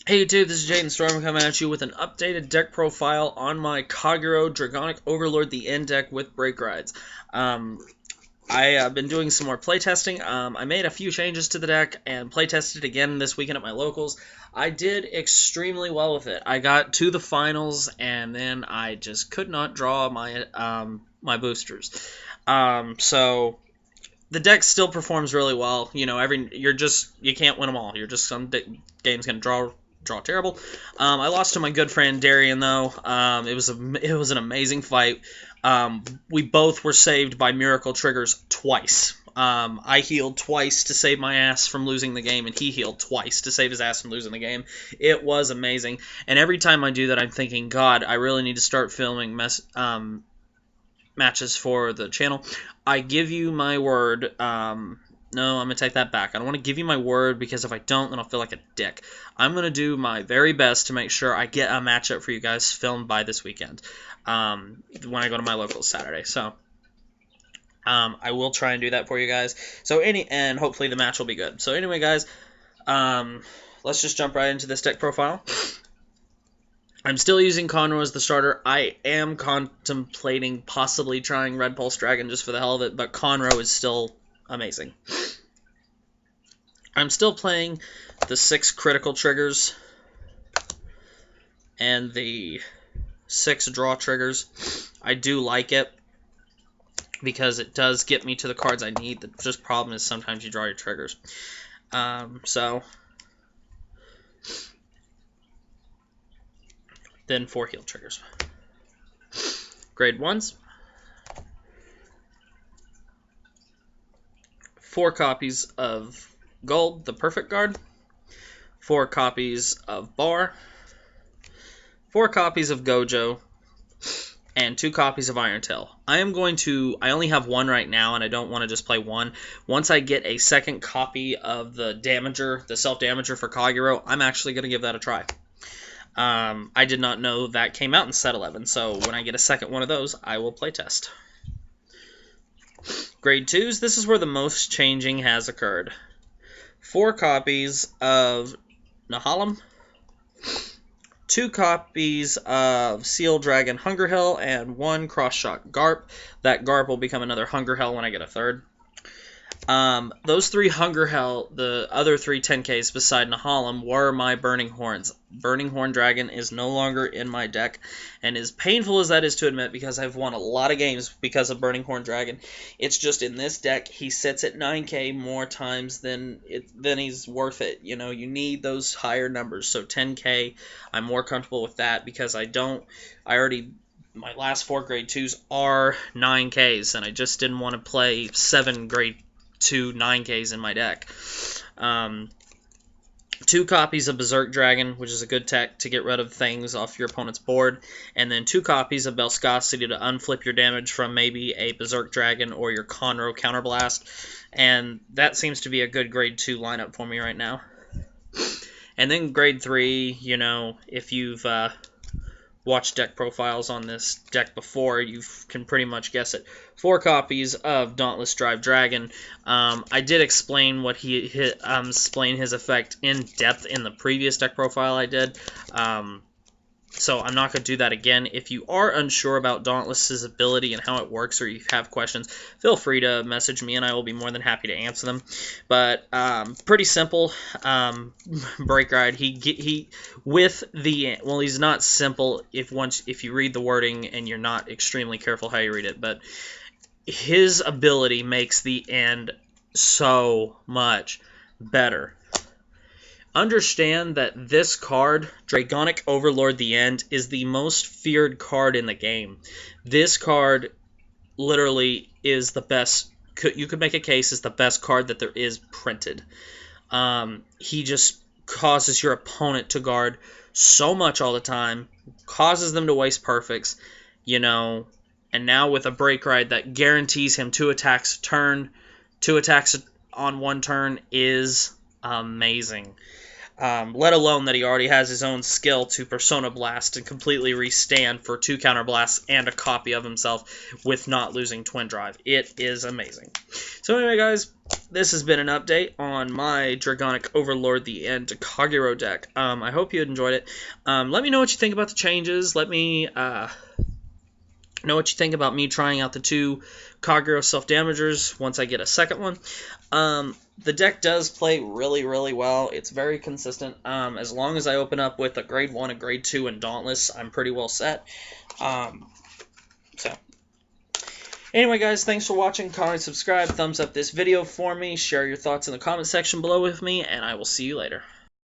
Hey YouTube, this is Jaden Storm coming at you with an updated deck profile on my Kagero Dragonic Overlord the End deck with Break Rides. I have been doing some more playtesting. I made a few changes to the deck and playtested again this weekend at my locals. I did extremely well with it. I got to the finals and then I just could not draw my boosters. So the deck still performs really well. You know, you can't win them all. You're just some games gonna draw terrible. I lost to my good friend Darian though. It was an amazing fight. We both were saved by miracle triggers twice. I healed twice to save my ass from losing the game, and he healed twice to save his ass from losing the game. It was amazing, and every time I do that, I'm thinking, God, I really need to start filming matches for the channel. I give you my word. No, I'm going to take that back. I don't want to give you my word because if I don't, then I'll feel like a dick. I'm going to do my very best to make sure I get a matchup for you guys filmed by this weekend when I go to my locals Saturday. So I will try and do that for you guys. And hopefully the match will be good. So anyway, guys, let's just jump right into this deck profile. I'm still using Conroe as the starter. I am contemplating possibly trying Red Pulse Dragon just for the hell of it, but Conroe is still amazing. I'm still playing the 6 critical triggers and the 6 draw triggers. I do like it because it does get me to the cards I need. The just problem is sometimes you draw your triggers. Then 4 heal triggers. Grade 1s. 4 copies of Gold, the Perfect Guard. 4 copies of Bar. 4 copies of Gojo. And 2 copies of Iron Tail. I only have 1 right now, and I don't want to just play 1. Once I get a second copy of the Damager, the Self-Damager for Kagero, I'm actually going to give that a try. I did not know that came out in set 11, so when I get a second one of those, I will playtest. Grade 2s, this is where the most changing has occurred. 4 copies of Nahalem, 2 copies of Seal Dragon Hunger Hell, and 1 Cross-Shot Garp. That Garp will become another Hunger Hell when I get a third. Those 3 Hunger Hell, the other 3 10Ks beside Nahalem, were my Burning Horns. Burning Horn Dragon is no longer in my deck, and as painful as that is to admit, because I've won a lot of games because of Burning Horn Dragon, it's just in this deck, he sits at 9k more times than he's worth it. You know, you need those higher numbers, so 10k, I'm more comfortable with that, because my last 4 grade 2s are 9ks, and I just didn't want to play 7 grade 2 9ks in my deck. 2 copies of Berserk Dragon, which is a good tech to get rid of things off your opponent's board, and then 2 copies of Belskosity to unflip your damage from maybe a Berserk Dragon or your Conroe Counterblast, and that seems to be a good grade 2 lineup for me right now. And then grade 3, you know, if you've watched deck profiles on this deck before, you can pretty much guess it. 4 copies of Dauntless Drive Dragon. I did explain explain his effect in depth in the previous deck profile I did. So I'm not going to do that again. If you are unsure about Dauntless's ability and how it works, or you have questions, feel free to message me and I will be more than happy to answer them. But pretty simple. Break Ride. He's not simple if you read the wording and you're not extremely careful how you read it, but his ability makes the end so much better. Understand that this card, Dragonic Overlord the End, is the most feared card in the game. This card literally is the best. You could make a case is the best card that there is printed. He just causes your opponent to guard so much all the time, causes them to waste perfects, you know, and now with a Break Ride that guarantees him 2 attacks a turn, 2 attacks on 1 turn is amazing. let alone that he already has his own skill to Persona Blast and completely restand for 2 Counter Blasts and a copy of himself with not losing Twin Drive. It is amazing. So anyway, guys, this has been an update on my Dragonic Overlord the End Kagero deck. I hope you enjoyed it. Let me know what you think about the changes. Let me know what you think about me trying out the 2 Kagero self-damagers once I get a second one. The deck does play really, really well. It's very consistent. As long as I open up with a grade 1, a grade 2, and Dauntless, I'm pretty well set. So, anyway, guys, thanks for watching. Comment, subscribe, thumbs up this video for me. Share your thoughts in the comment section below with me, and I will see you later.